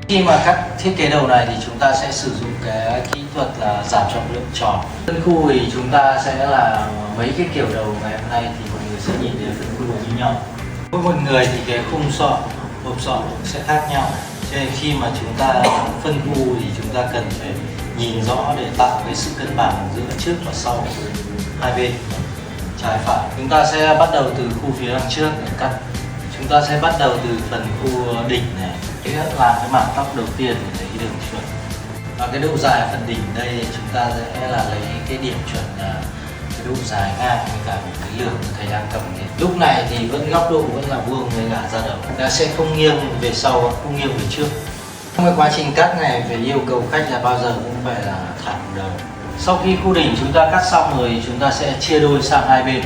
Khi mà cắt thiết kế đầu này thì chúng ta sẽ sử dụng cái kỹ thuật là giảm trọng lượng tròn. Phân khu thì chúng ta sẽ là mấy cái kiểu đầu ngày hôm nay thì mọi người sẽ nhìn thấy phân khu như nhau. Mỗi một người thì cái khung sọ, hộp sọ sẽ khác nhau. Cho nên khi mà chúng ta phân khu thì chúng ta cần phải nhìn rõ để tạo cái sự cân bằng giữa trước và sau hai bên trái phải. Chúng ta sẽ bắt đầu từ khu phía đằng trước để cắt. Chúng ta sẽ bắt đầu từ phần khu đỉnh này, cái làm cái mảng tóc đầu tiên để lấy đường chuẩn. Và cái độ dài phần đỉnh đây thì chúng ta sẽ là lấy cái điểm chuẩn là cái độ dài ngang với cả cái lượng thầy đang cầm này. Lúc này thì vẫn góc độ vẫn là vuông với cả ra đầu, nó sẽ không nghiêng về sau, không nghiêng về trước. Trong cái quá trình cắt này phải yêu cầu khách là bao giờ cũng phải là thẳng đầu. Sau khi khu đỉnh chúng ta cắt xong rồi chúng ta sẽ chia đôi sang hai bên.